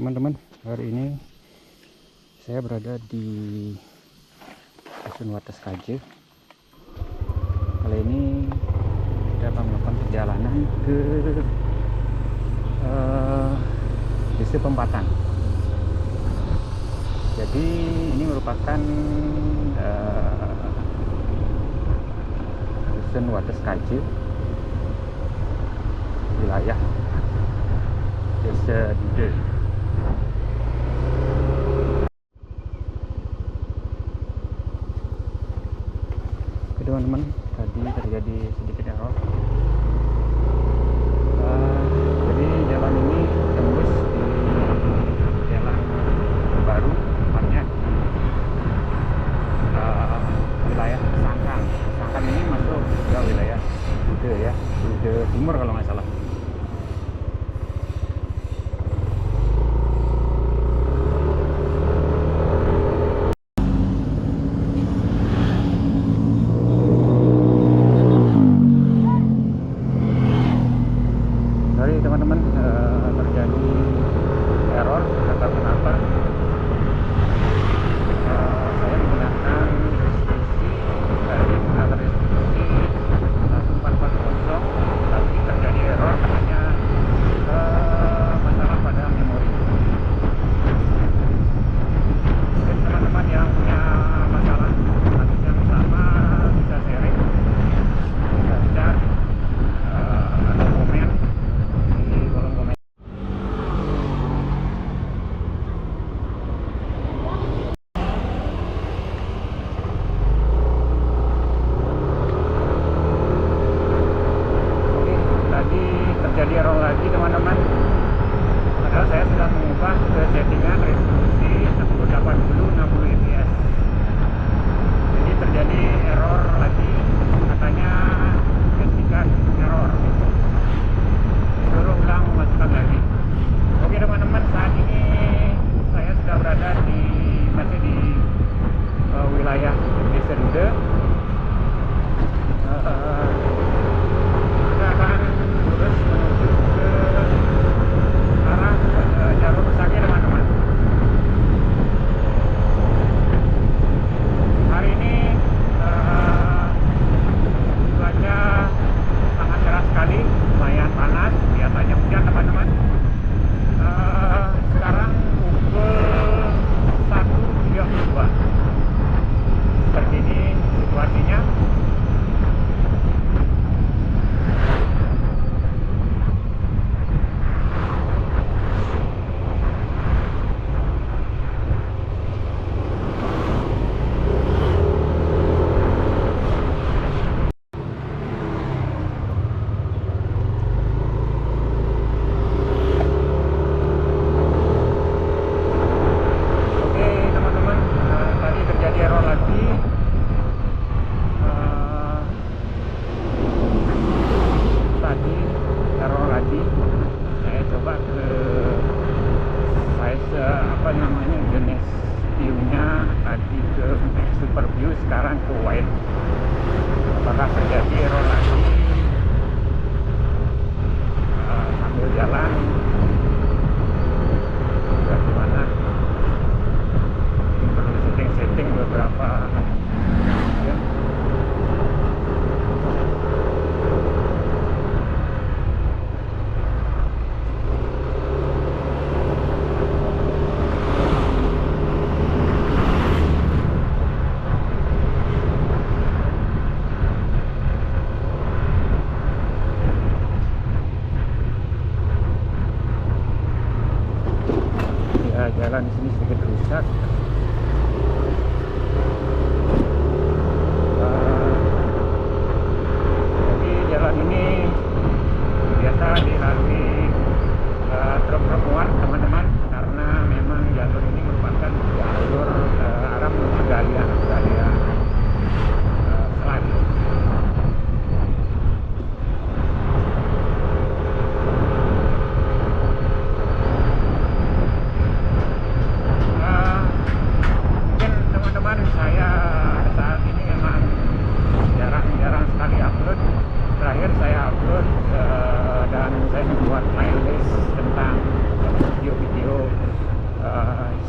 teman-teman, hari ini saya berada di Dusun Wates Kaje. Kali ini kita akan melakukan perjalanan ke Desa Pempatan. Jadi ini merupakan Dusun Wates Kaje, wilayah Desa Dude. Oke teman-teman, tadi terjadi sedikit error. Jadi jalan ini tembus di jalan baru, tepatnya wilayah Sangkan. Sangkan ini masuk ke wilayah Dude ya, Dude Timur kalau nggak salah. Teman-teman, terjadi error, nggak tahu kenapa. Saya menggunakan restitusi dari restitusi 1440, tapi terjadi error hanya masalah pada memori. Jadi teman-teman yang punya masalah kasus yang sama bisa sharing, bisa chat atau komen. Terjadi error lagi teman-teman, padahal saya sudah mengubah ke settingan resolusi 1080 60 fps. Jadi terjadi error lagi, katanya ketika error suruh ulang memasukkan lagi. Oke teman-teman, saat ini saya sudah berada masih di wilayah Desa Dude. Kita akan lurus menuju ke arah jalur Sage teman-teman. Hari ini cuaca sangat cerah sekali, lumayan panas, biasanya hujan teman-teman. Sekarang pukul 1.32. Seperti ini situasinya. Jenis view-nya tadi ke super view, sekarang ke wide. Apakah terjadi error lagi? Sambil jalan gimana? Perlu setting beberapa ya. Jalan di sini sedikit rusak. Jadi jalan ini biasa dilalui truk-truk muat teman-teman, karena memang jalur ini merupakan jalur arah menuju Galia Selat.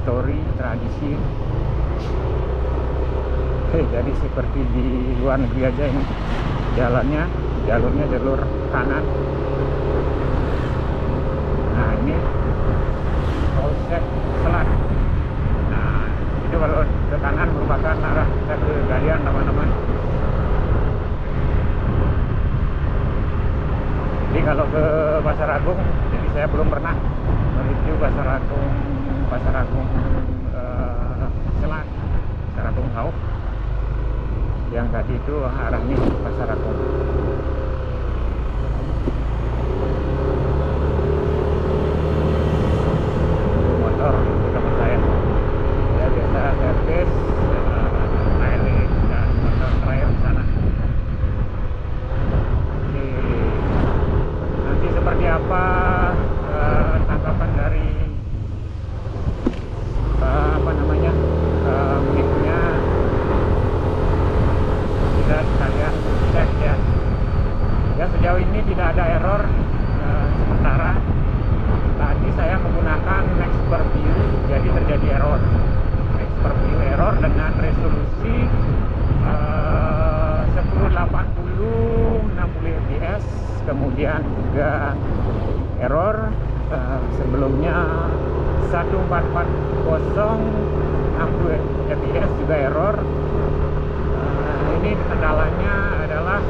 histori, tradisi. Jadi seperti di luar negeri aja ini jalurnya jalur kanan. Nah ini Polsek Selat. Nah itu kalau ke kanan merupakan arah kita ke Galian teman-teman. Jadi kalau ke Pasar Agung, jadi saya belum pernah menuju Pasar Agung Selat, Pasar Agung Haup. Yang tadi itu arahnya Pasar Agung. Motor teman saya, ya biasa servis, trailing dan motor terakhir di sana. Oke. Nanti seperti apa tanggapan dari muridnya, kita sekalian cek ya. Ya sejauh ini tidak ada error sementara. Tadi saya menggunakan expert view, jadi terjadi error. Expert view error dengan resolusi 1080 60 fps, kemudian juga error sebelumnya 1440 60 fps juga error. Ini kendalanya adalah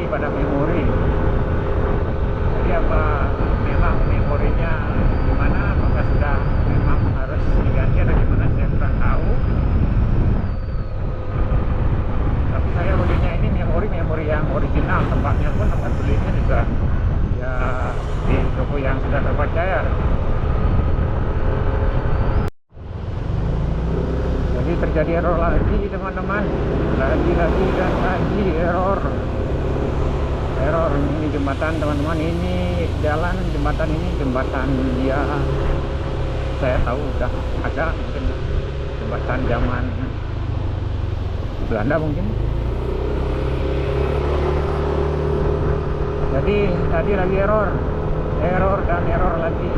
pada memori. Jadi apa memang memorinya gimana, apakah sudah memang harus diganti atau gimana, saya kurang tahu. Tapi saya belinya ini memori yang original, tempatnya pun tempat belinya juga ya di toko yang sudah terpercaya. Jadi terjadi error lagi teman-teman, lagi dan lagi error. Ini jembatan teman-teman, ini jalan jembatan, ini jembatan ya saya tahu udah ada, mungkin jembatan zaman Belanda mungkin. Jadi tadi lagi error dan error lagi.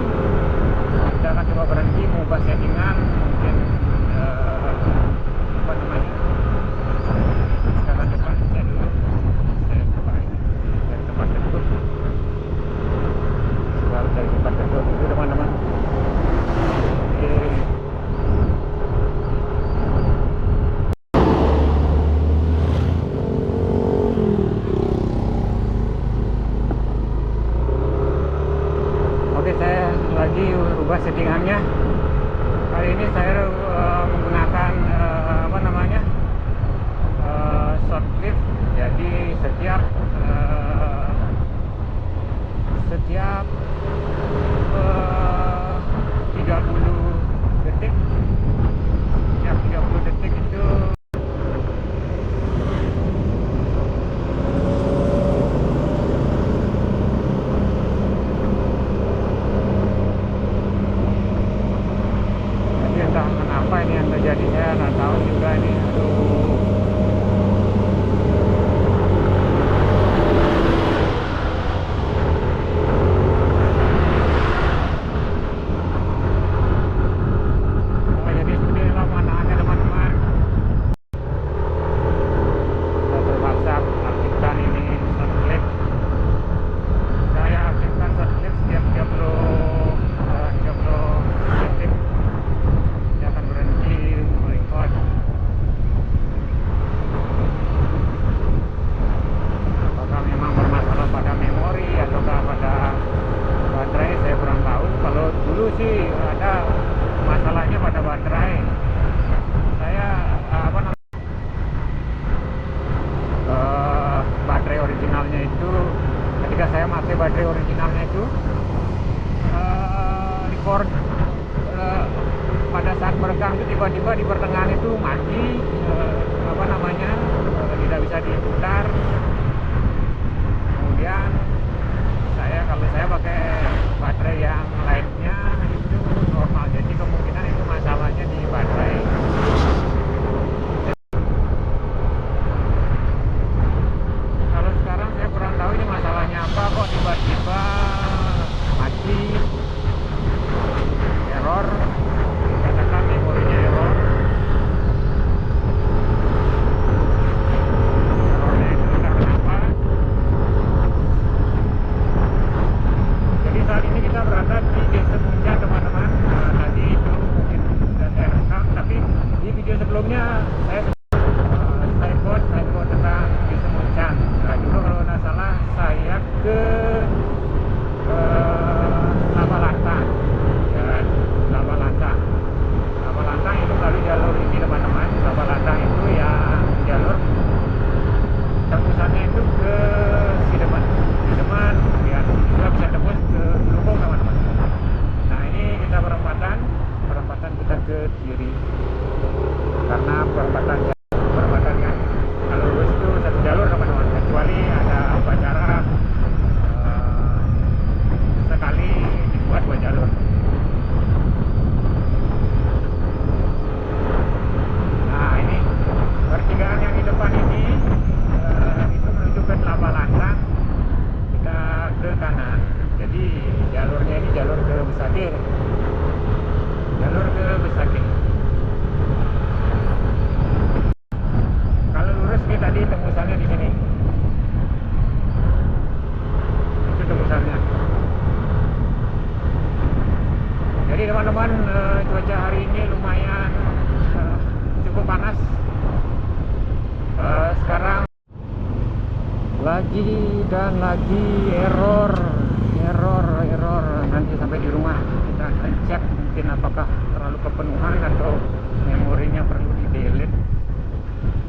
Kita akan coba berhenti mengubah settingan, mungkin apa namanya, jalan depan saya dulu, saya coba ini dari tempat teduh, selalu dari tempat teduh itu teman-teman. Oke, saya lagi ubah settingannya. Kali ini saya menggunakan short clip. Jadi setiap 30 detik itu entah kenapa ini yang terjadi, saya nggak tahu juga ini. Jadi seperti inilah pemandangannya teman-teman. Saya terpaksa aktifkan ini short clip. Saya aktifkan short clip setiap 30 detik. Dia akan berhenti merecord. Apakah memang bermasalah pada memori ataukah pada baterai, saya kurang tahu. Kalau dulu sih ada masalahnya pada baterai. Saya baterai originalnya itu, ketika saya pakai baterai originalnya itu record pada saat merekam itu tiba-tiba di pertengahan itu mati, tidak bisa diputar. Kemudian kalau saya pakai baterai yang lainnya itu normal, jadi kemungkinan itu masalahnya di baterai. Kalau sekarang saya kurang tahu ini masalahnya apa, kok tiba-tiba mati, error. jalur ke Besakih. Kalau lurus kita tadi tembusannya di sini. Itu tembusannya. Jadi teman-teman, cuaca hari ini lumayan cukup panas. Sekarang lagi dan lagi error. Nanti sampai di rumah kita akan cek mungkin apakah terlalu kepenuhan atau memorinya perlu di delete.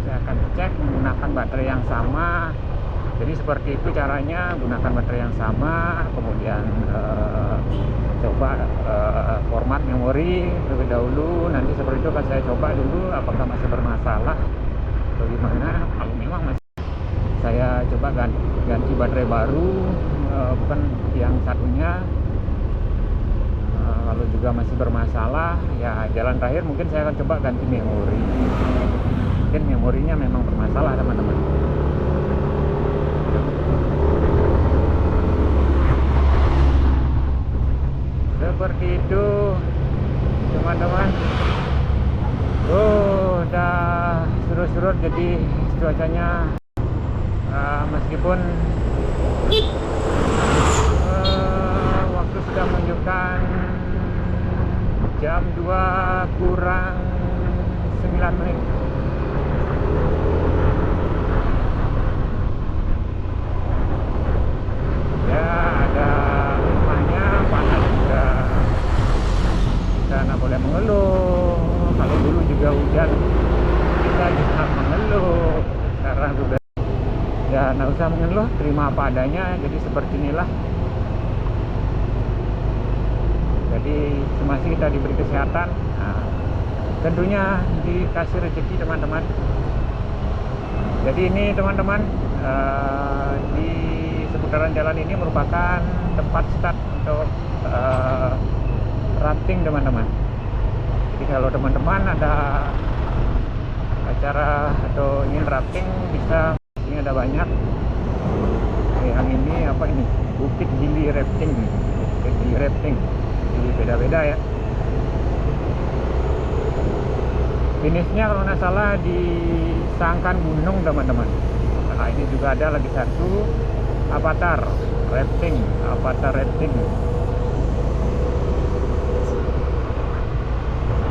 Saya akan cek menggunakan baterai yang sama. Jadi seperti itu caranya, gunakan baterai yang sama, kemudian coba format memori terlebih dahulu. Nanti seperti itu akan saya coba dulu apakah masih bermasalah atau gimana. Kalau memang masih, saya coba ganti baterai baru, bukan yang satunya. Kalau juga masih bermasalah, ya jalan terakhir mungkin saya akan coba ganti memori. Mungkin memorinya memang bermasalah teman-teman. Seperti itu teman-teman. Udah surut-surut, jadi cuacanya meskipun waktu sudah menunjukkan jam 2 kurang 9 menit. Ya ada rumahnya panas juga, kita nggak boleh mengeluh. Kalau dulu juga hujan kita juga mengeluh, sekarang juga ya nggak usah mengeluh, terima apa adanya. Jadi seperti inilah. Jadi semasa kita diberi kesehatan, tentunya dikasih rezeki teman-teman. Jadi ini teman-teman, di seputaran jalan ini merupakan tempat start untuk rafting teman-teman. Jadi kalau teman-teman ada acara atau ingin rafting, bisa, ini ada banyak. Yang ini apa ini? Bukit Gili Rafting. Bukit Gili Rafting. Jadi beda-beda ya. Jenisnya kalau nggak salah di Sangkan Gunung teman-teman. Nah ini juga ada lagi satu Avatar Rafting.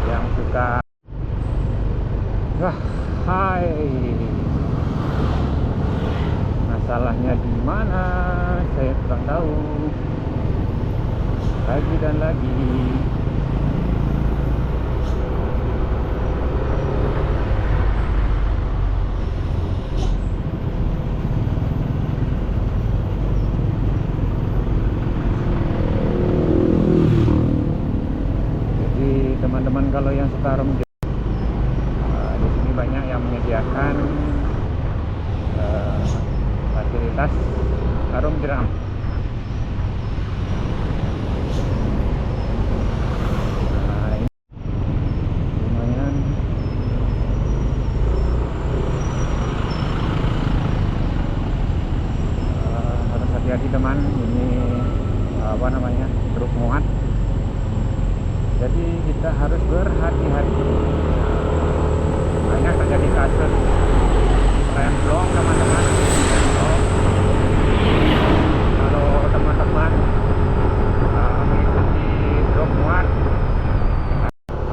Yang suka, wah, hai, masalahnya di mana? Saya kurang tahu. Lagi dan lagi. Teman-teman kalau yang suka harum jeram, di sini banyak yang menyediakan fasilitas harum jeram. Ini lumayan. Harus hati-hati teman, ini apa namanya, truk muat. Jadi kita harus berhati-hati. Banyak terjadi kasus remblong teman-teman. Kalau teman-teman mengikuti truk muat,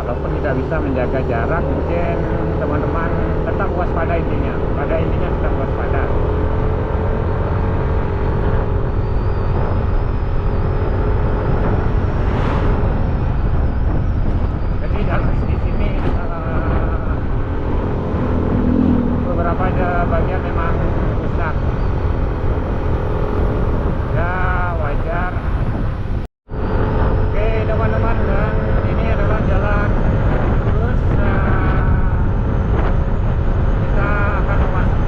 walaupun tidak bisa menjaga jarak, mungkin teman-teman tetap waspada intinya. Pada intinya tetap waspada. Bagian memang rusak, ya wajar. Oke teman-teman, dan ini adalah jalan terus. Kita akan memasuki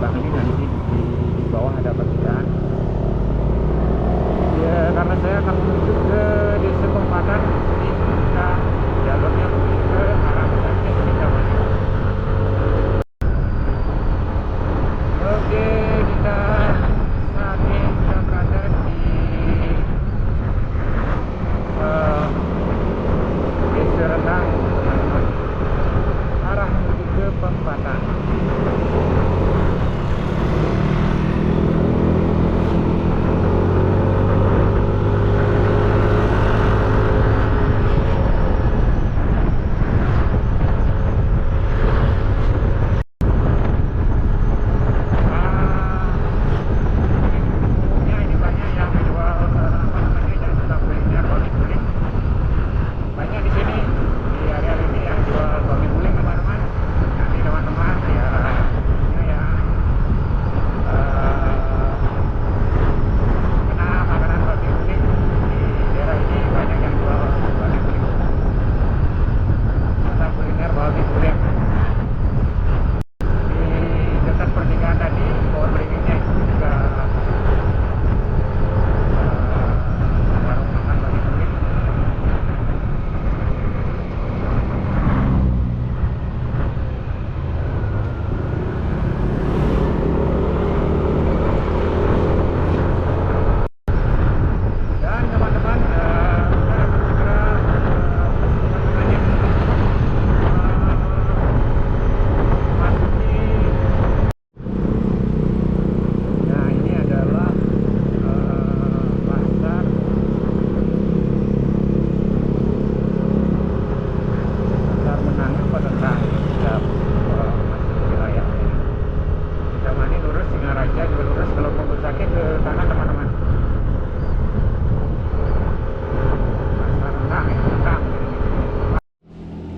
sebelah ini nanti di bawah ada pertigaan. Ya, karena saya akan menuju ke desa Pempatan, jadi kita jalurnya menuju ke arah Pesantren Kintamani. Oke, kita saat ini sudah berada di desa Rendang, teman-teman, arah menuju ke Pempatan.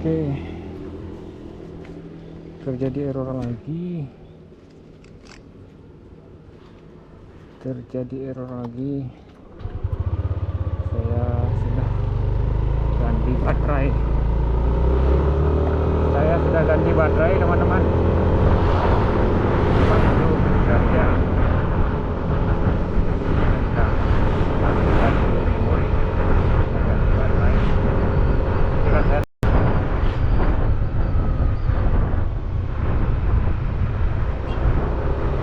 Oke, terjadi error lagi. Saya sudah ganti baterai, teman-teman. Waktu kerja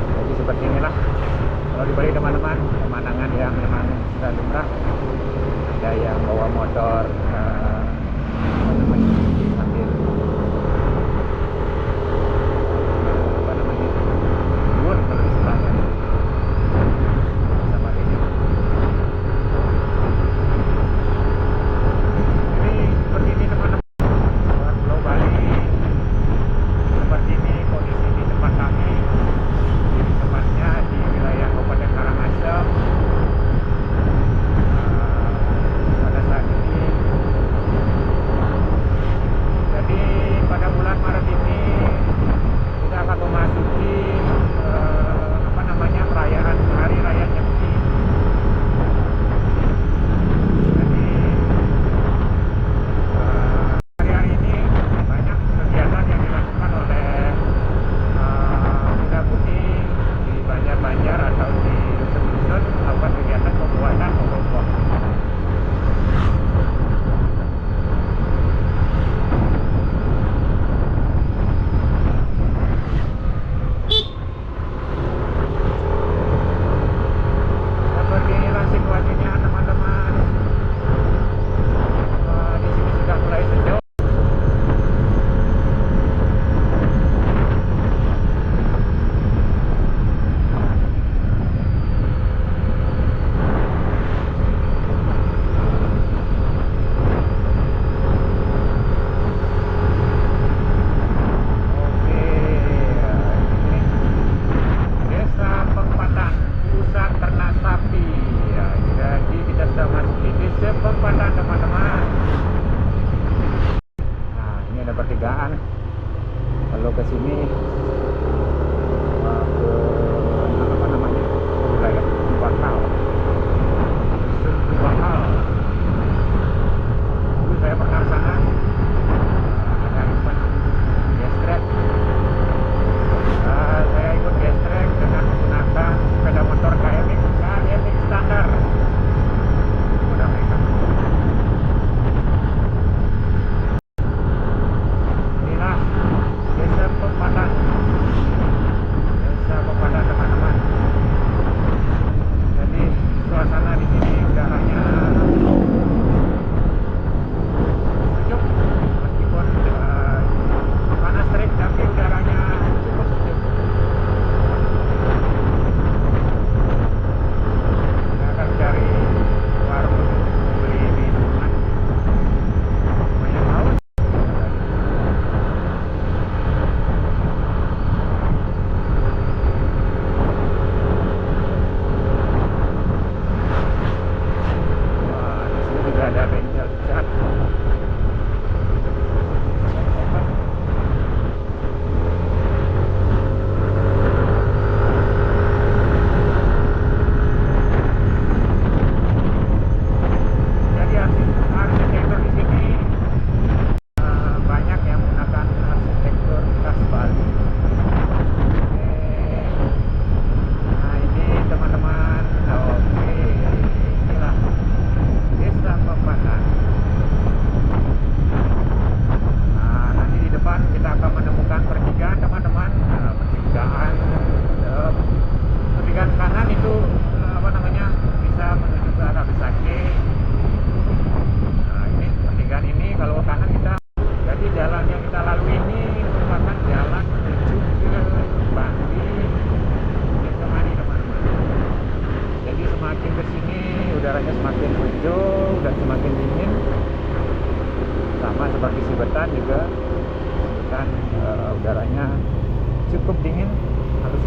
jadi seperti inilah kalau di Bali, teman-teman, pemandangan yang memang sudah lumrah. Ada yang bawa motor sambil luar kalau di sebelahnya sama ini. Jadi seperti ini, teman-teman, Pulau Bali. Seperti ini kondisi di tempat kami, tepatnya di wilayah Kabupaten Karangasem. Pada saat ini, jadi pada bulan Maret ini kita akan memasuki perayaan Hari Raya Nyepi. Jadi hari-hari ini banyak kegiatan yang dilakukan oleh Kuda Putih di Banjar-Banjar atau di dusun-dusun, melakukan kegiatan pembuatan ogoh-ogoh. Seperti inilah situasinya, teman-teman. Di sini sudah mulai sejuk. Oke, ini Desa Pempatan, Pusat Ternak Sapi. Ya, jadi kita sudah masuk di Desa Pempatan, teman-teman. Nah, ini ada pertigaan. Kalau ke sini ke apa namanya, wilayah Bakal, Dusun Bakal. Dulu saya pernah sana. Ada event Gestrek. Saya ikut Gestrek.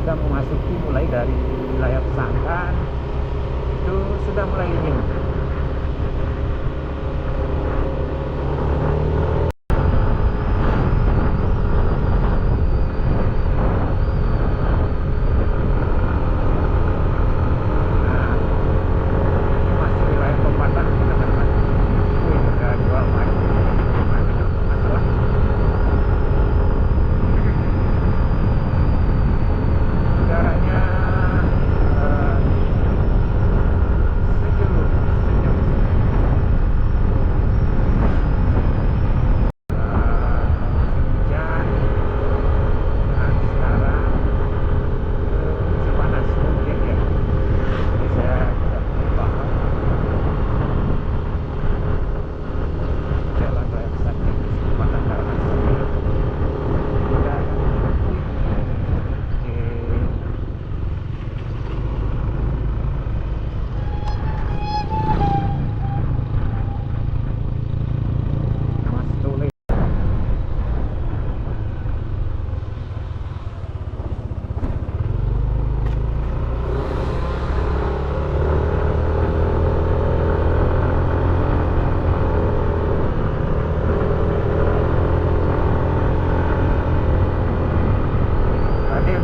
sudah memasuki mulai dari wilayah pesantren itu sudah mulai dingin.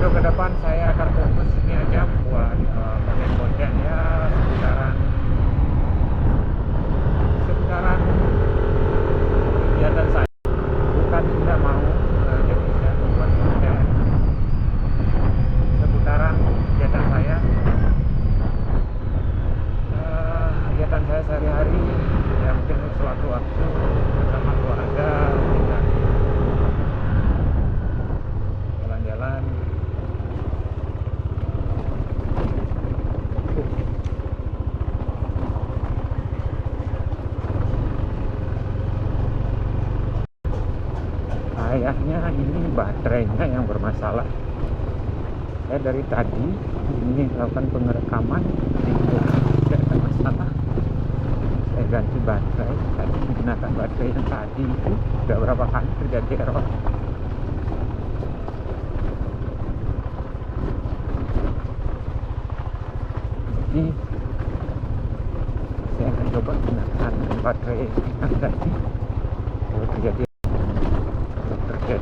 Ke depan saya akan fokus ini aja buat konten-konten ya seputaran kegiatan saya, bukan tidak mau jadi saya membuat konten seputaran kegiatan saya sehari-hari ya, mungkin suatu waktu bersama keluarga kita jalan-jalan. Kayaknya ini baterainya yang bermasalah. Saya dari tadi ini melakukan pengerekaman, tidak ada masalah. Saya ganti baterai, tadi menggunakan baterai yang tadi itu sudah berapa kali terjadi error. Jadi saya akan coba gunakan baterai yang tadi. Kalau terjadi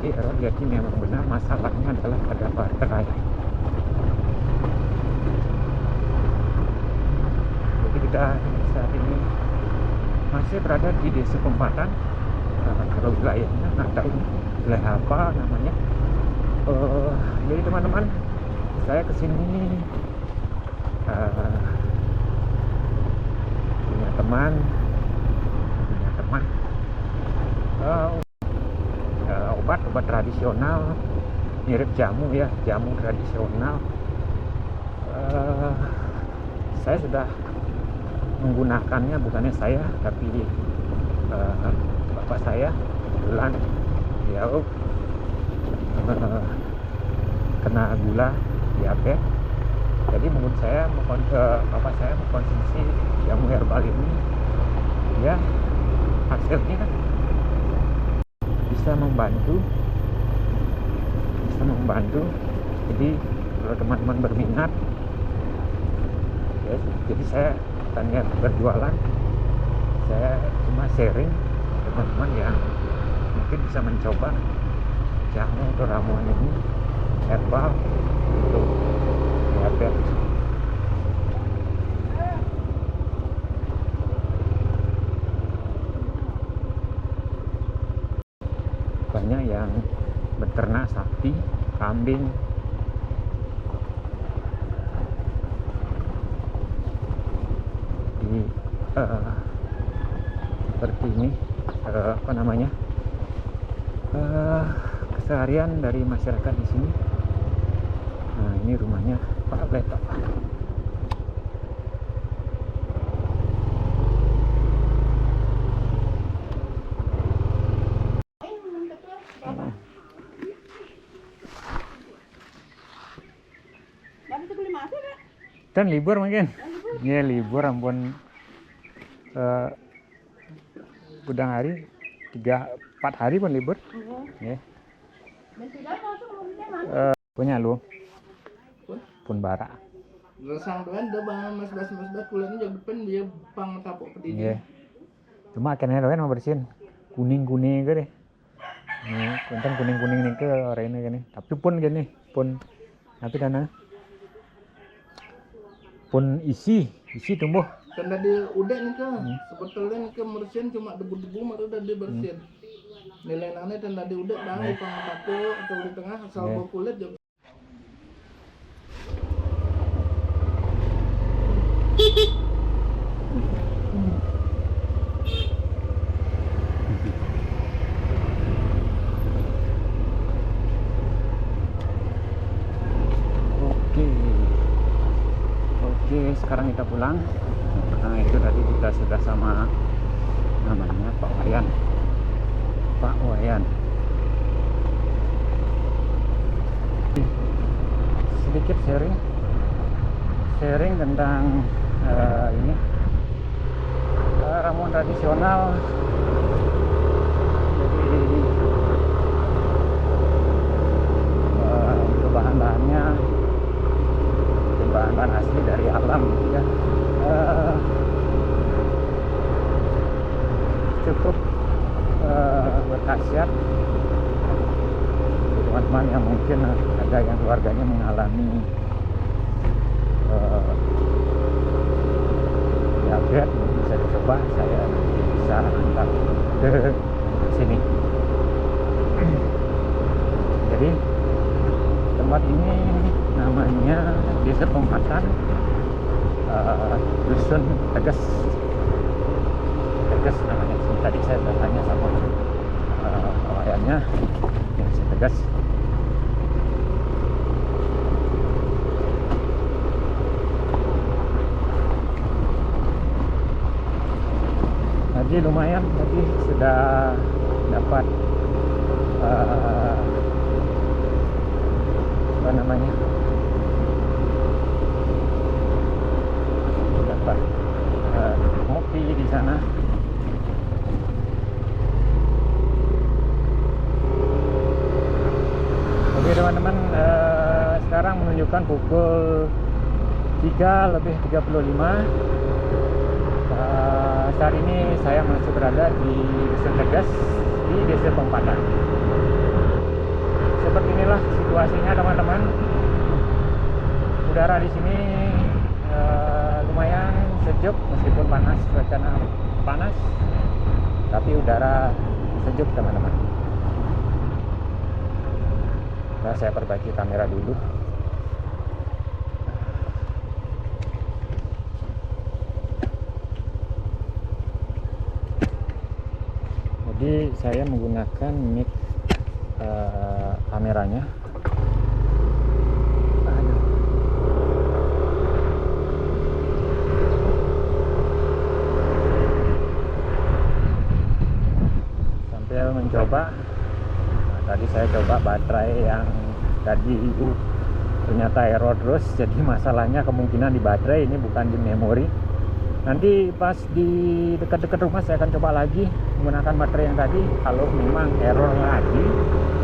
error, jadi memang benar masalahnya adalah pada baterai. Jadi kita saat ini masih berada di Desa Pempatan. Kalau wilayahnya nggak tahu wilayah apa namanya. Jadi teman-teman, saya kesini punya teman obat tradisional mirip jamu ya, jamu tradisional. Saya sudah menggunakannya, bukannya saya tapi bapak saya kebetulan ya kena gula diabetes. Jadi menurut saya bapak saya mengkonsumsi jamu herbal ini ya, hasilnya bisa membantu. Jadi kalau teman-teman berminat ya, jadi saya bukannya berjualan, saya cuma sharing teman-teman yang mungkin bisa mencoba jamu atau ramuan ini herbal untuk diabetes. Banyak yang beternak sapi, kambing, di seperti ini apa namanya, keseharian dari masyarakat di sini. Nah, ini rumahnya Pak Leto. Kan libur mungkin. Iya libur, ampun. Gudang hari 3-4 hari pun libur. Ya. Punya lu. pun bara. Rasang doan dah bang mas kulitnya jauh depan dia pang tapuk pedidi. Iya. Cuma kena doan mau bersihin kuning gitu deh. Ini konten kuning nih ke orangnya gini. Tapi pun gini pun tapi dana pun isi tumbuh. Kan tadi udah nih kan sebetulnya nih kan bersihin cuma debu-debu maru udah dibersihin. Nilai nane dan tadi udah bang di pang tapuk atau di tengah asal bau kulit jauh. Oke, sekarang kita pulang. Nah, itu tadi kita sudah sama namanya Pak Wayan. Sedikit sharing tentang ini ramuan tradisional. Jadi untuk bahan-bahannya bahan asli dari alam gitu ya. Cukup berkhasiat teman-teman yang mungkin ada yang keluarganya mengalami diabetes, bisa dicoba. Saya bisa antar ke sini. Jadi tempat ini namanya Desa Pempatan, Dusun Tegas namanya. Tadi saya tanya sama ayahnya Desa Tegas. Jadi lumayan, tadi sudah dapat apa namanya, dapat ngopi di sana. Oke teman-teman, sekarang menunjukkan pukul 3:35. Saat ini saya masih berada di Dusun Tegas di Desa Pempatan. Seperti inilah situasinya teman-teman. Udara di sini lumayan sejuk meskipun panas, cuacanya panas, tapi udara sejuk teman-teman. Nah, saya perbaiki kamera dulu. Jadi saya menggunakan mic kameranya. Sambil mencoba. Nah, tadi saya coba baterai yang tadi ternyata error terus. Jadi masalahnya kemungkinan di baterai, ini bukan di memori. Nanti pas di dekat-dekat rumah saya akan coba lagi menggunakan baterai yang tadi. Kalau memang error lagi,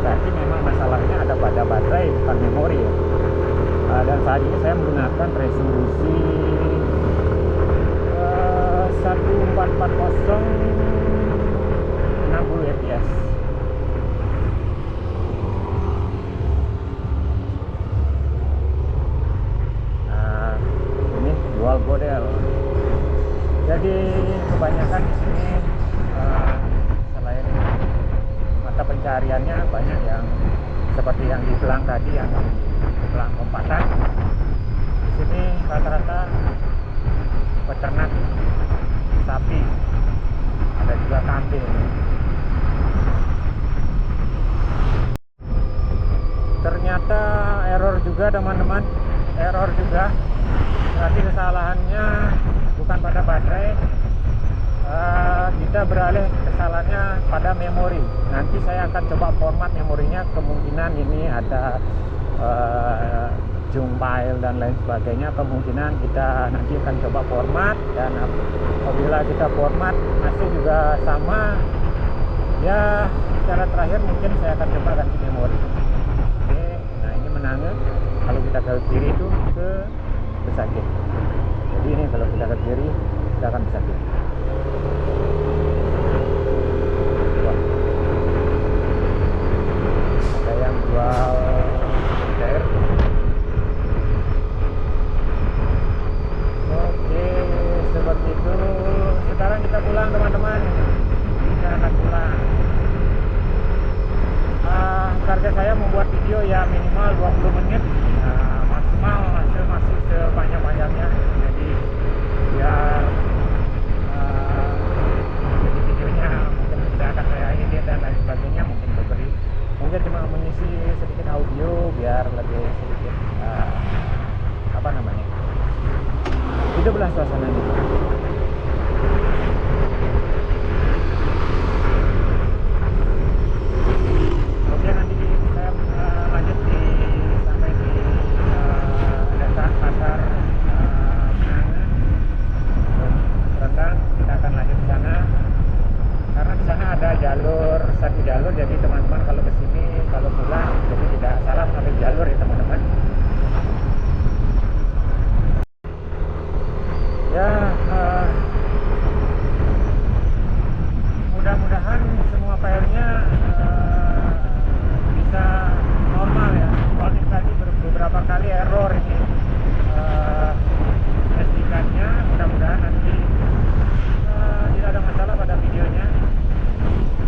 berarti memang masalahnya ada pada baterai bukan memori ya. Dan saat ini saya menggunakan resolusi 1440 60 fps. Nah, ini dual model. Jadi kebanyakan di sini selain mata pencariannya banyak yang seperti yang di Belang tadi, yang di Belang Pempatan. Di sini rata-rata peternak sapi, ada juga kambing. Ternyata error juga teman-teman, error juga. Berarti kesalahannya bukan pada baterai, kita beralih kesalahannya pada memori. Nanti saya akan coba format memorinya, kemungkinan ini ada junk file dan lain sebagainya. Kemungkinan kita nanti akan coba format, dan apabila kita format masih juga sama ya, secara terakhir mungkin saya akan coba ganti memori. Oke, nah ini menangis. Kalau kita ke kiri itu ke Besakih. Jadi ini kalau kita ke kiri kita akan Besakih. Wah, ada yang jual cair. Oke, seperti itu. Sekarang kita pulang teman-teman. Kita akan pulang. Target saya membuat video ya minimal 20 menit, maksimal hasil masih sepanjang-panjangnya. Jadi biar jadi videonya mungkin tidak akan saya edit dan lain sebagainya, mungkin cuma mengisi sedikit audio biar lebih sedikit apa namanya, hiduplah suasananya. Oke, nanti saya lanjut sampai di desa pasar Rendang. Kita akan lanjut ke sana karena di sana ada satu jalur, jadi teman-teman kalau kesini kalau pulang jadi tidak salah mengambil jalur ya teman-teman. Ya, mudah-mudahan semua filenya bisa normal ya. Soalnya tadi beberapa kali error ini SD card-nya. Mudah-mudahan nanti tidak ada masalah pada videonya.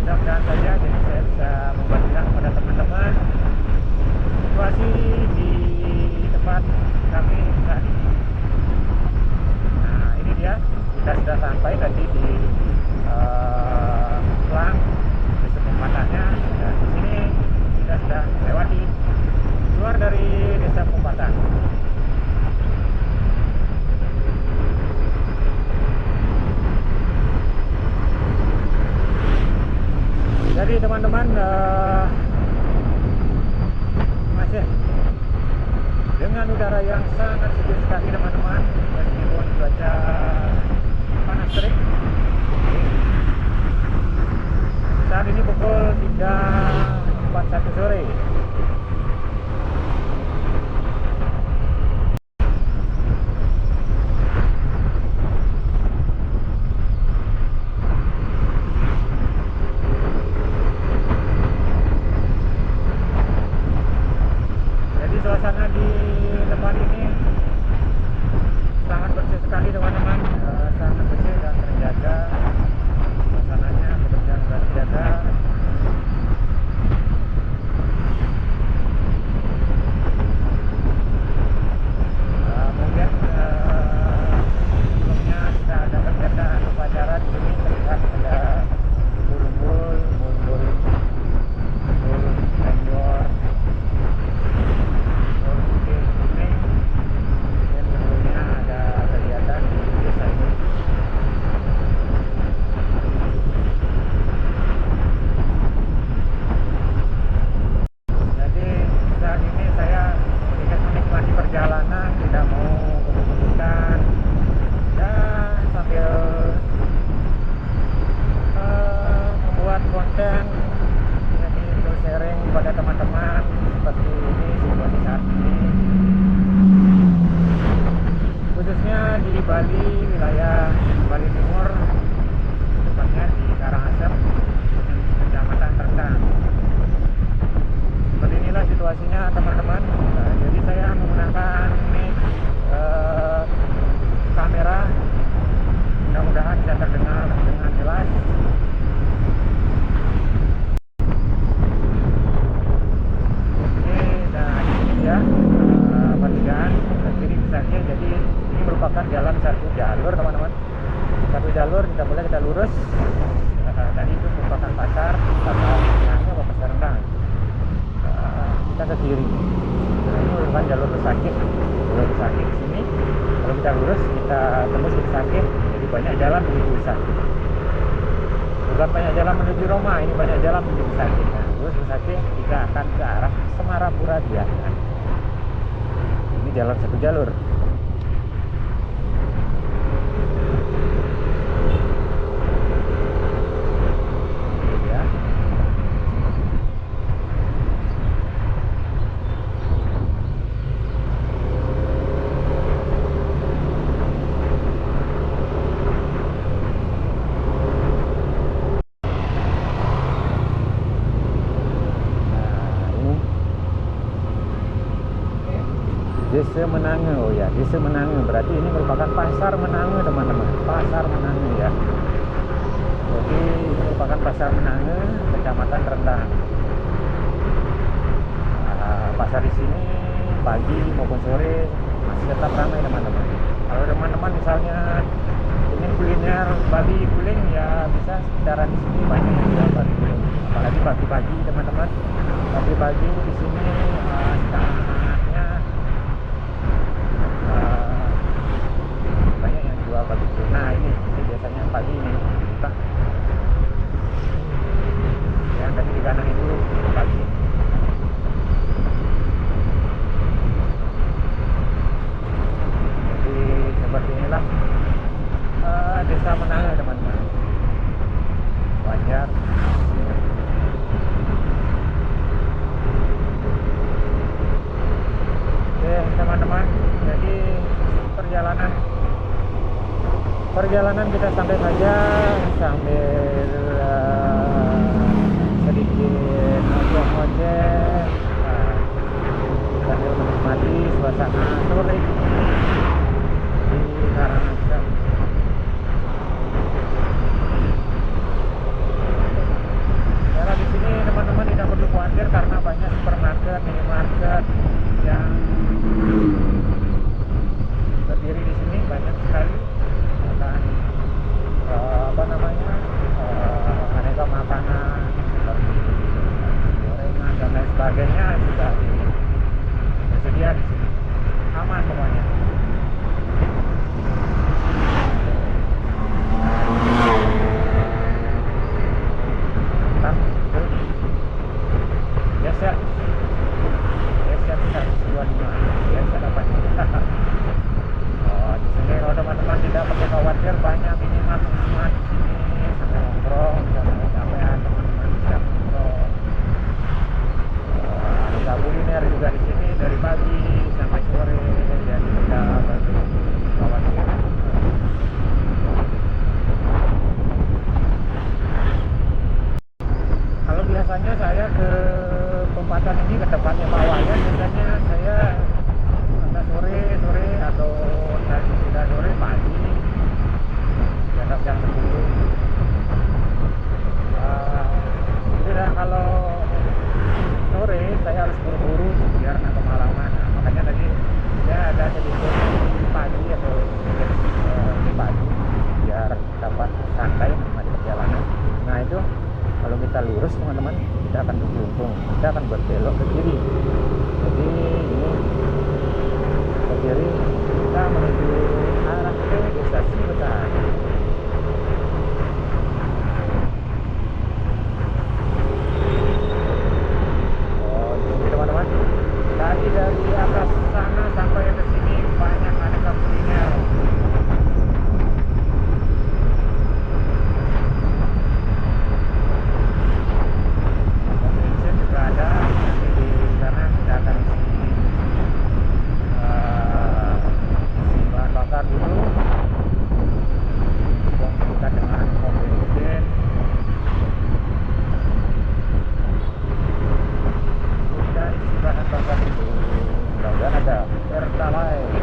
Mudah-mudahan saja, jadi saya bisa membagikan kepada teman-teman situasi di tempat kami saat ini. Nah, ini dia, kita sudah sampai tadi di Plang, di Pematahnya. Dan di sini kita sudah lewati keluar dari desa Pematah. Jadi teman-teman, masih dengan udara yang sangat sejuk sekali teman-teman, meskipun cuaca panas terik. Saat ini pukul 3.41 sore. Jadi suasana di tempat ini sangat bersih sekali teman-teman, sangat bersih dan terjaga. Suasananya benar-benar terjaga. Mungkin sebelumnya sudah ada kegiatan upacara di sini, terlihat ada bul-bul, lenjor, putih kuning. Dan sebelumnya ada kegiatan di desa ini. Jadi saat ini saya sedikit menikmati perjalanan, tidak mau kebut-kebutan dan sambil membuat konten, jadi untuk sharing kepada teman-teman seperti ini situasi saat ini, khususnya di Bali, wilayah Bali Timur, tepatnya di Karangasem, Kecamatan Rendang. Seperti inilah situasinya teman-teman. Jadi saya menggunakan mic kamera, mudah-mudahan bisa terdengar dengan jelas. Oke, dan ini dia pertigaan ke kiri Besakih. Jadi ini merupakan jalan satu jalur teman-teman, satu jalur, tidak boleh kita lurus. Tadi itu merupakan pasar Rendang. Kita ke kiri. Nah, ini merupakan jalur Besakih. Jalur Besakih sini. Kalau kita lurus, kita tembus ke Besakih. Jadi banyak jalan menuju Besakih. Bukan banyak jalan menuju Roma, ini banyak jalan menuju Besakih. Nah, terus Besakih kita akan ke arah Semarapura Biak. Ini jalan satu jalur. Desa Menange. Oh ya, Desa Menange. Berarti ini merupakan Pasar Menange, teman-teman. Pasar Menange ya. Jadi ini merupakan Pasar Menange, Kecamatan Rendang. Pasar di sini pagi maupun sore masih tetap ramai, teman-teman. Kalau teman-teman misalnya ingin kuliner Bali guling, ya bisa sekitaran di sini banyak yang jual Bali guling. Apalagi pagi-pagi, teman-teman. Pagi-pagi di sini setengahnya banyak yang jual Bali guling. Nah ini biasanya pagi ini buka. Yang tadi di kanan itu pagi. Seperti inilah Desa Menange, teman-teman. Wajar. Oke, teman-teman. Jadi perjalanan kita sampai saja sambil sedikit ojek sambil menikmati suasana sore di Karangasem. Ya, di sini teman-teman tidak perlu khawatir karena banyak supermarket, minimarket yang berdiri di sini, banyak sekali. Dan aneka makanan seperti gorengan dan lain sebagainya juga tersedia di sini. Aman pokoknya. Geser 125 biasa dapatnya. Di sini kalau teman-teman tidak perlu khawatir, banyak minimal di sini sampai nongkrong, sampai sampean teman-teman bisa nongkrong. Ada kuliner juga di sini dari pagi sampai sore, jadi tidak perlu khawatir. Kalau biasanya saya ke Pempatan ini ke tempatnya Pak Wayan, biasanya saya entah sore atau tidak sore, pagi di atas jam 10. Tidak, kalau sore saya harus buru-buru biar nggak kemalaman. Nah, makanya tadi ya ada sedikit pagi atau di pagi biar dapat santai menikmati perjalanan. Nah itu kalau kita lurus, teman-teman, kita akan beruntung, kita akan berbelok ke kiri. Jadi ini ke kiri kita menuju arah ke Desa Sibetan. Oh, di sini teman-teman. Tadi dari atas sana sampai ke sini banyak aneka kuliner. Ada nanti di sana kita akan isi bahan bakar dulu, kita dengan pom bensin. Kita isi bahan bakar dulu, mudah-mudahan ada Pertalite.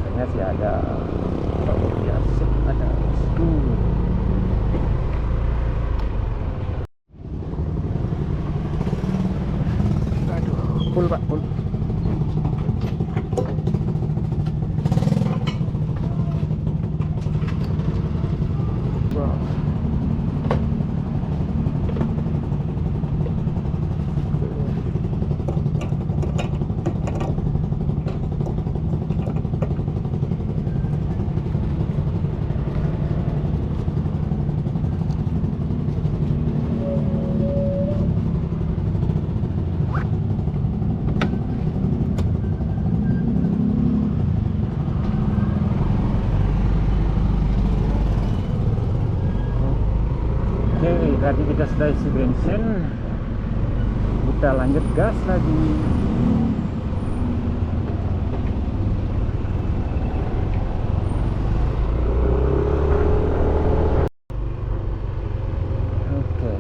Biasanya sih ada, oh ya sip, ada full Pak, full. Tadi kita sudah isi bensin, kita lanjut gas lagi. Oke,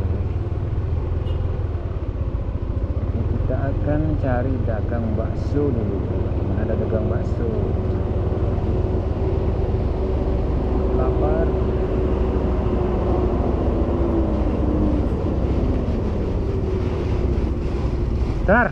kita akan cari cari dagang bakso dulu. Mana ada dagang bakso? Lapar. Bentar.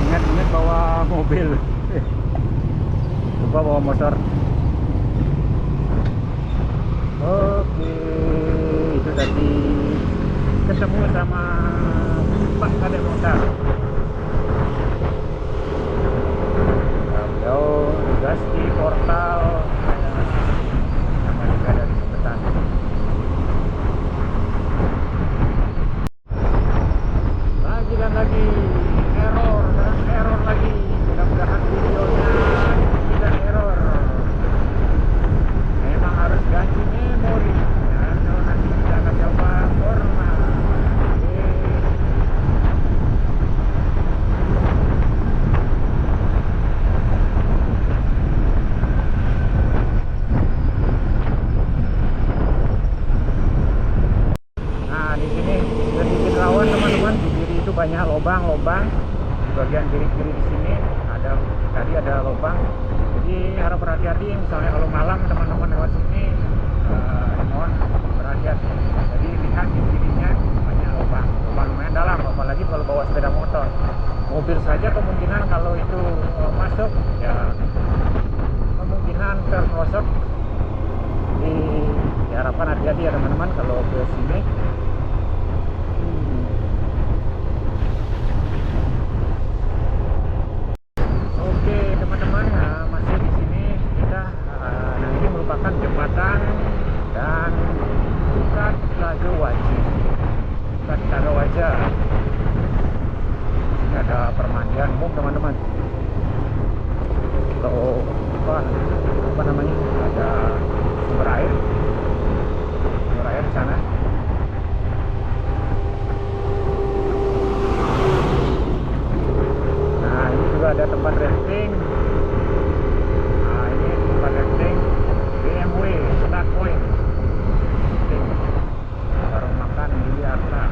Ingat-ingat bawa mobil. Lupa bawa motor. Oke, itu tadi ketemu sama Pak Kadek Motor. Beliau tugas di portal sama juga dari Sebetan. Lagi dan lagi error dan error lagi. Mudah-mudahan videonya tidak error. Memang harus ganti memori ya, kalau nanti kita akan coba format. Oke. Nah, di sini sedikit rawan teman-teman. Di kiri itu banyak lubang-lubang. Di bagian kiri-kiri di sini tadi ada lubang. Jadi harap berhati-hati. Misalnya kalau malam teman-teman lewat sini, mohon berhati-hati. Jadi lihat di kirinya banyak lubang lumayan dalam. Apalagi kalau bawa sepeda motor. Mobil saja kemungkinan kalau itu masuk, ya kemungkinan terprosok. Diharapkan hati-hati ya teman-teman kalau ke sini. Oke teman-teman, masih di sini kita. Nah, ini merupakan jembatan dan bukan Tlaga Wajah. Bukan Tlaga Wajah. Ini ada permandian umum teman-teman. Atau apa namanya? Ada sumber air di sana. Nah, ini juga ada tempat rafting. Nah, ini tempat rafting BMW Start Point. Warung makan di Arta.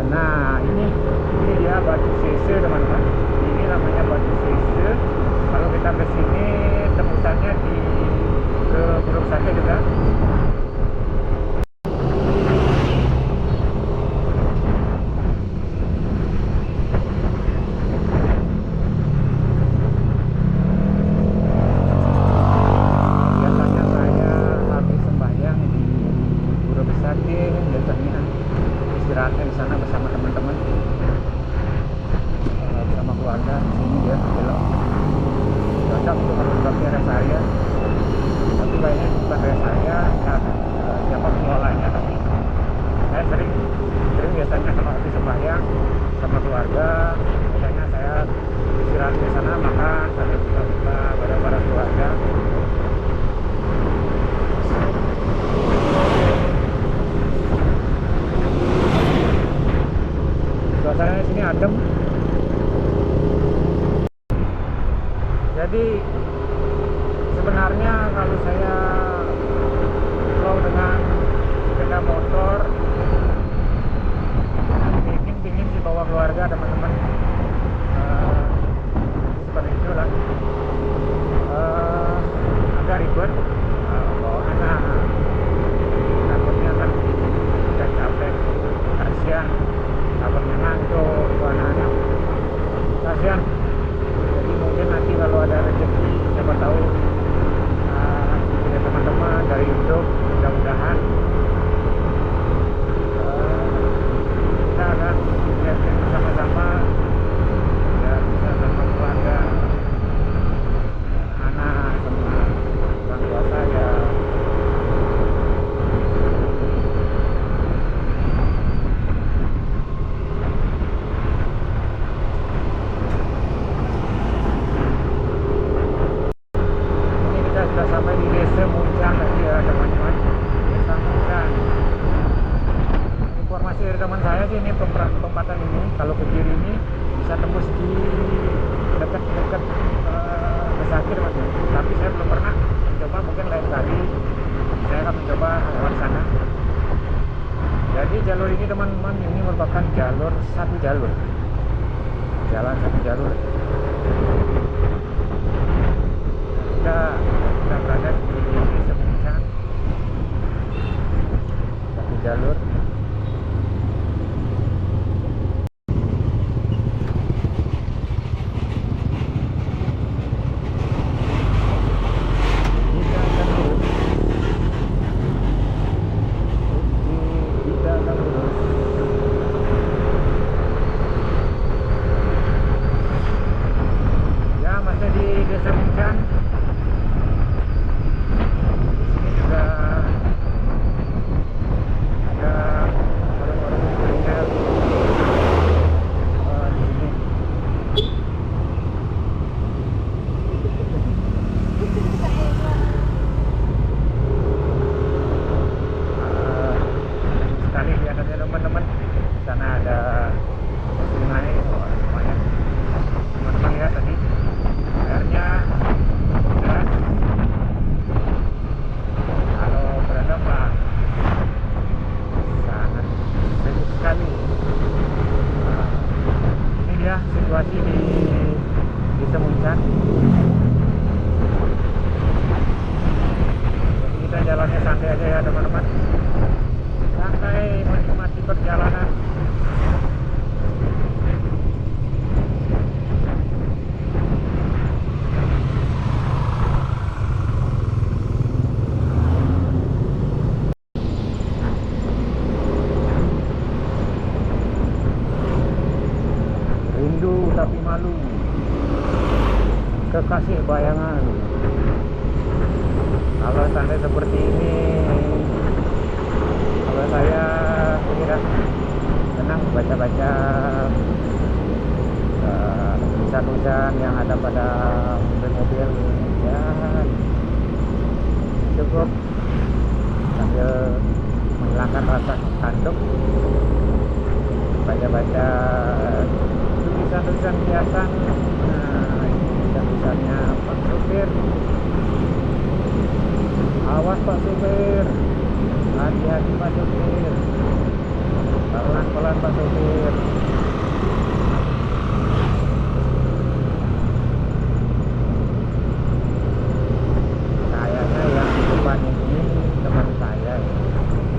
Nah, ini dia Batu Sese teman-teman. Ini namanya Batu Sese. Kalau kita ke sini tembusannya ke Buruk Sake juga. Biasanya saya habis sembahyang di Buruk Sake, biasanya istirahatnya di sana bersama teman-teman, bersama keluarga. Sini dia belok. Cocok untuk menikmati rest area, tapi kayaknya bukan rest area ya, siapa pengelolanya. Tapi saya sering biasanya kalau habis sembahyang sama keluarga, biasanya saya istirahat di sana, makan sambil buka-buka bareng-bareng keluarga. Suasananya sini adem. Jadi sebenarnya kalau saya flow dengan sepeda motor, pingin sih bawa keluarga teman-teman. Seperti itulah. Agak ribet bawa anak. Takutnya kan udah capek, kasihan. Takutnya ngantuk, anak-anak kasihan. Jadi mungkin nanti kalau ada rezeki jalur ini teman-teman, ini merupakan jalur satu jalur, jalan satu jalur. Kita berada di Desa Muncang, satu jalur. Situasi di Semuncan. Jadi kita jalannya santai aja ya teman-teman, santai menikmati perjalanan. Rindu tapi malu, kekasih bayangan. Kalau santai seperti ini, kalau saya kira senang baca-baca tulisan-tulisan yang ada pada mobil-mobil, ya cukup sambil menghilangkan rasa kantuk, baca-baca tulisan-tulisan hiasan. Nah, ini tulisannya Pak Supir, awas Pak Supir, hati-hati Pak Supir, pelan-pelan Pak Supir. Kayaknya yang di depan ini teman saya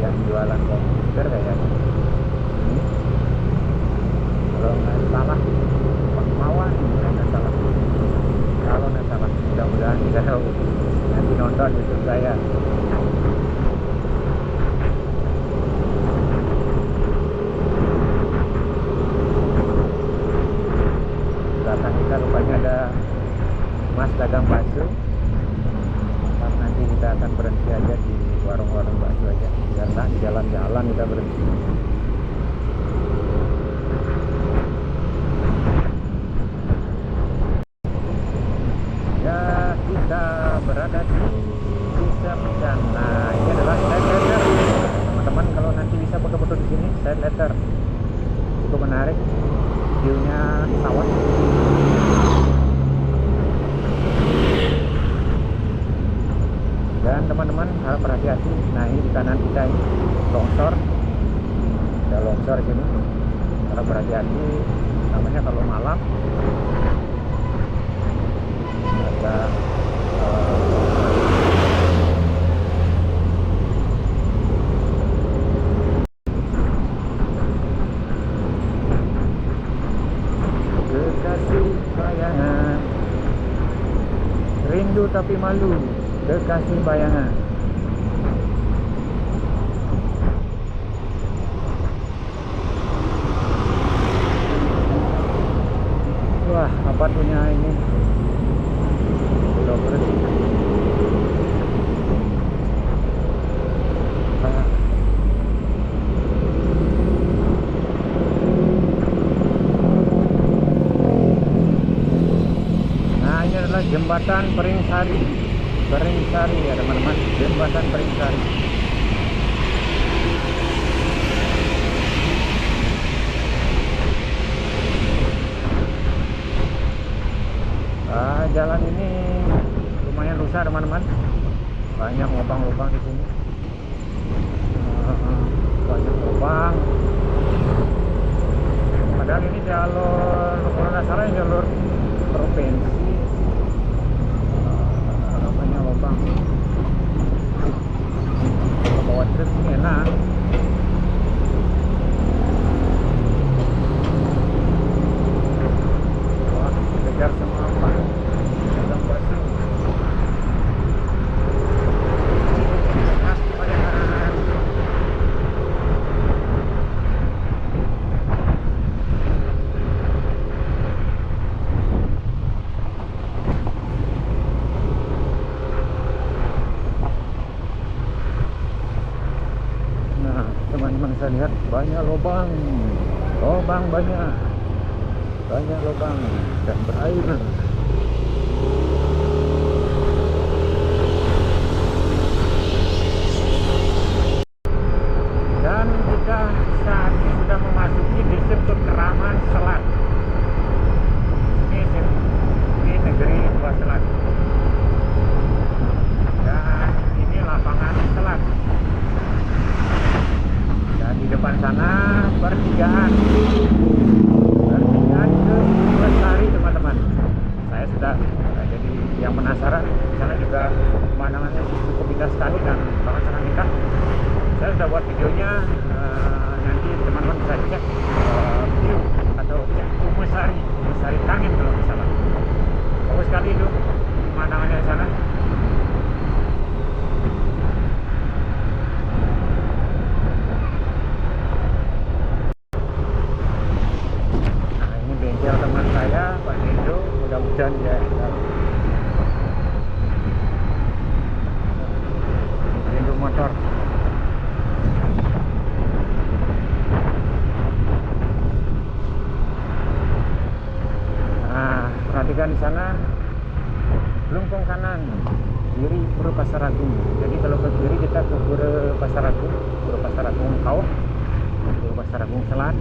yang jualan komputer kayaknya. Kalau nggak salah Pak Mawan, nggak salah. Kalau nggak salah, mudah-mudahan tidak tahu. Nanti nonton YouTube saya. Belakang kita rupanya ada Mas dagang bakso. Nanti kita akan berhenti aja di warung-warung bakso aja, karena di jalan-jalan kita berhenti. Kita berada di Desa Muncang. Nah, ini adalah side letter. Teman-teman kalau nanti bisa foto-foto di sini, side letter. Cukup menarik, view-nya sawah. Dan teman-teman harap berhati-hati. Nah, ini di kanan kita ini longsor. Ada longsor di sini. Harap berhati-hati. Namanya kalau malam ada kekasih bayangan, rindu tapi malu, kekasih bayangan. Wah, apa tuhnya ini? Nah, ini adalah jembatan Peringsari. Peringsari ya teman-teman, jembatan Peringsari. Jalan ini lumayan rusak teman-teman, banyak lubang-lubang di sini. banyak lubang. Padahal ini jalur, kalau nggak salah ini jalur provinsi. Banyak lubang. Kalau bawa truk ini enak. Wah, kejar semua apa? Dalam basi. Teman-teman, saya lihat banyak lubang banyak lubang dan berair. Dan kita saat ini sudah memasuki distrik Keraman Selat. Ini negeri Buah Selat, dan ini lapangan Selat. Di depan sana pertigaan ke Lestari, teman-teman. Saya sudah jadi yang penasaran. Di sana juga pemandangannya cukup indah sekali dan sangat indah. Saya sudah buat videonya. Nanti teman-teman bisa cek view atau cek Umusari Tangen kalau nggak salah. Bagus sekali itu pemandangannya di sana. Teman saya Pak Nendo, mudah-mudahan ya Nendo motor. Nah, perhatikan di sana Lungkung kanan, kiri Pura Pasar Agung. Jadi kalau ke kiri kita ke Pura Pasar Agung Kau, Pura Pasar Agung Selat.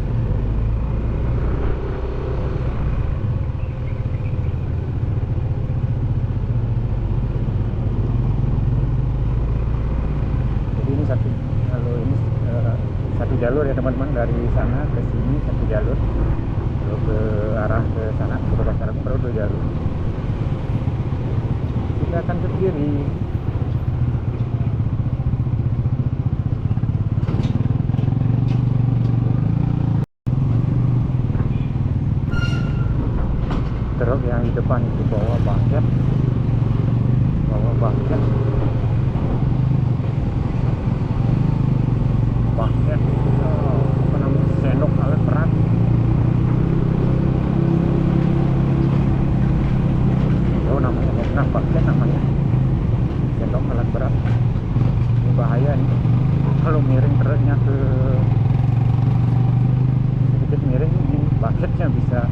Satu jalur ya teman-teman, dari sana ke sini satu jalur, lalu ke arah ke sana ke Pasar Agung baru 2 jalur. Kita akan ke kiri. Truk yang di depan itu bawa bangket. Apa namanya, sendok alat berat. Namanya pernah pakai namanya sendok alat berat. Ini bahaya nih kalau miring truknya ke sedikit miring, ini bucketnya bisa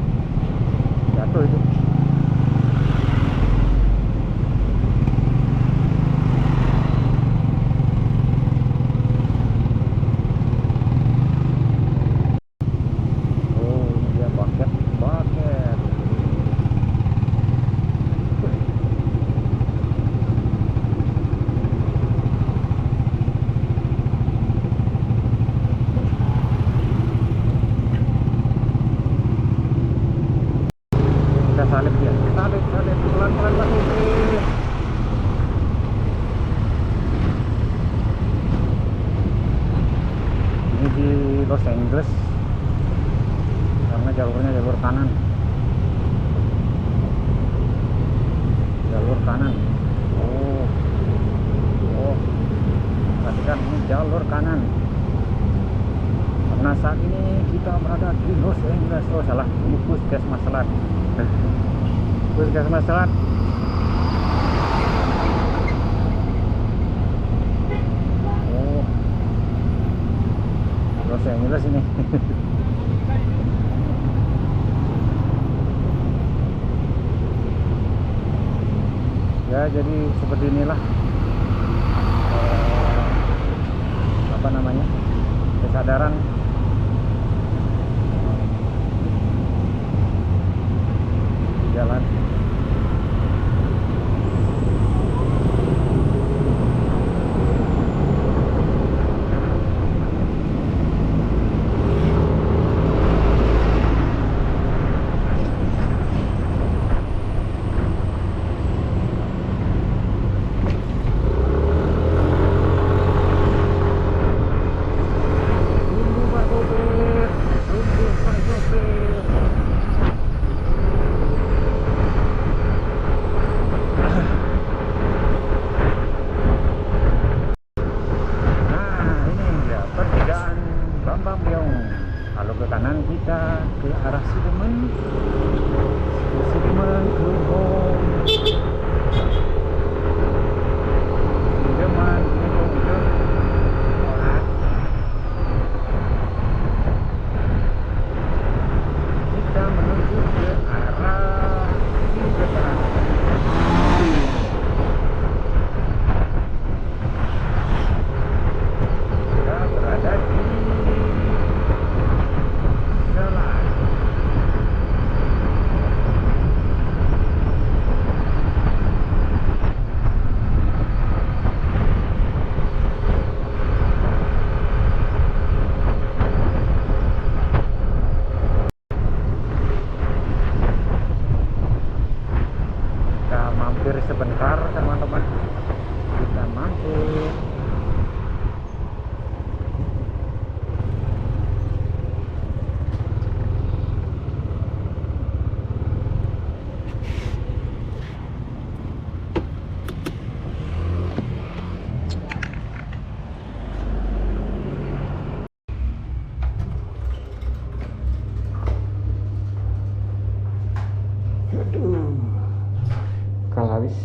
jatuh itu. Salib pelan-pelan masuk. Ini di Los Angeles karena jalurnya jalur kanan. Perhatikan, ini jalur kanan. Karena saat ini kita berada di Los Angeles. Oh salah, ini Puskesmas Selat. Puskesmas Selat. Oh, Los Angeles ini. Ya, jadi seperti inilah apa namanya, kesadaran jalan. mampir sebentar teman-teman, kita mampir. Aduh, kalau habis.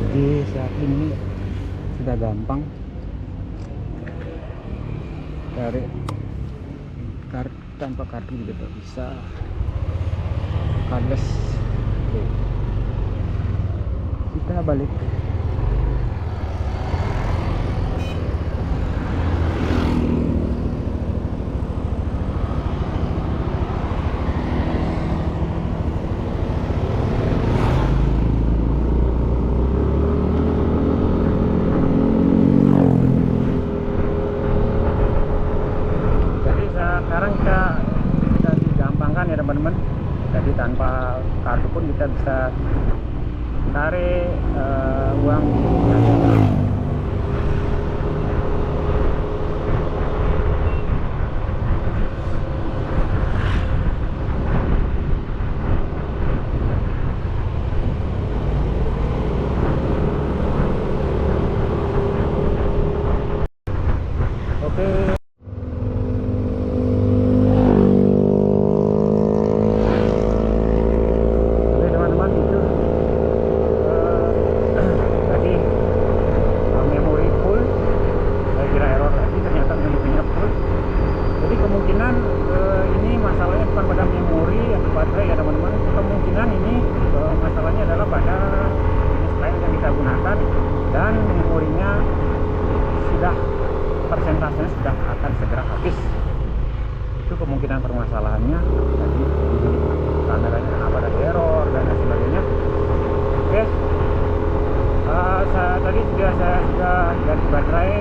Jadi saat ini sudah gampang dari tanpa kartu juga bisa kades. Oke, kita balik. Sekarang kita sudah digampangkan ya teman-teman, jadi tanpa kartu pun kita bisa tarik uang. Oke. Kemungkinan ini masalahnya bukan pada memori atau baterai ya teman-teman. Kemungkinan ini masalahnya adalah pada jenis lain yang kita gunakan, dan memorinya sudah persentasenya sudah akan segera habis. Itu kemungkinan permasalahannya. Jadi kameranya kenapa ada error dan lain sebagainya. Oke, tadi saya sudah ganti baterai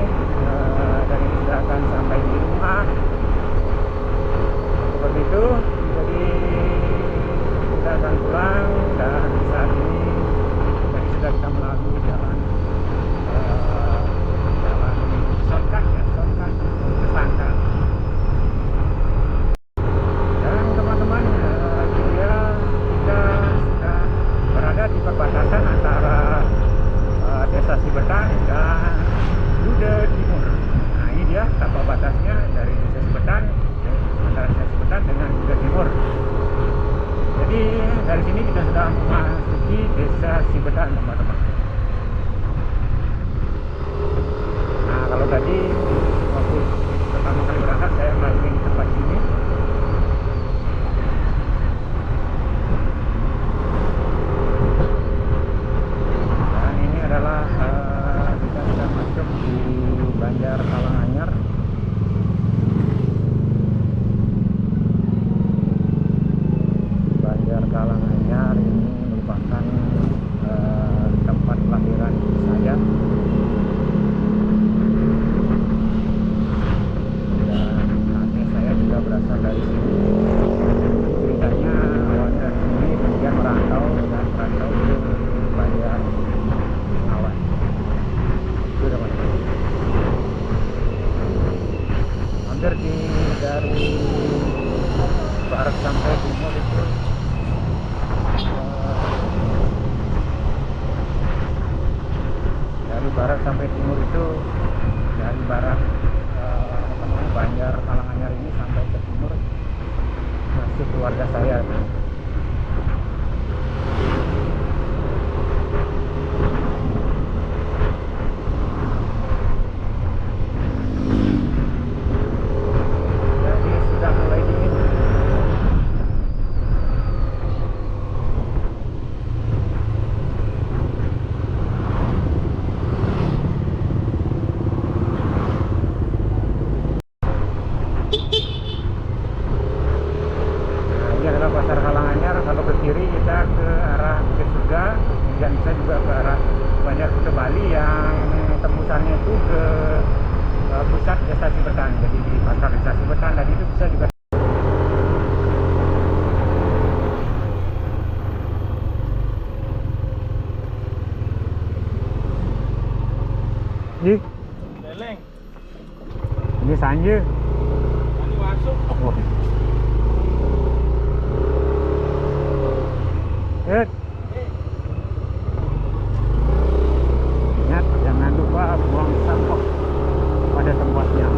dan sudah akan sampai di rumah. Seperti itu, jadi kita akan pulang, dan saat ini jadi sudah kita melalui jalan shortcut ya, shortcut tersangka. Dan teman-teman, dia kita sudah berada di perbatasan antara Desa Sibetan dan Duda Timur. Nah, ini dia tanpa batasnya dari Desa Sibetan, antara Desa Sibetan dengan Duda Timur. Jadi dari sini kita sudah memasuki Desa Sibetan teman-teman. Nah, kalau tadi waktu pertama kali berangkat saya melalui tempat ini. Dan ini adalah kita sudah masuk di Banjar Kalanganyar. Banjar Kalanganyar ini merupakan tempat kelahiran saya. Dan kakek saya juga berasal dari sini. Ceritanya awal dari sini kemudian merantau dan merantau ke Banjar Awan. Itu teman-teman. Hampir dari barat sampai timur itu dari barat sampai timur itu, dari barat Banjar Kalanganyar ini sampai ke timur masih keluarga saya. Jadi sudah mulai dingin. arahnya itu ke pusat stasiun Betan. Jadi di pasar stasiun Betan tadi itu bisa juga. Leleng. Ini Sanje. Ini masuk. Oh. Ingat, jangan lupa buang sampah pada tempatnya.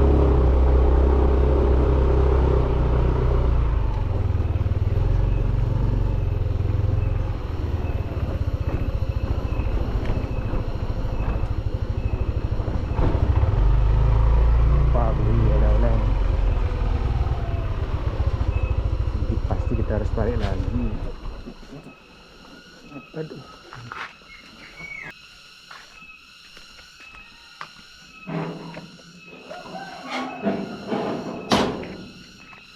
Pasti kita harus balik lagi. Aduh.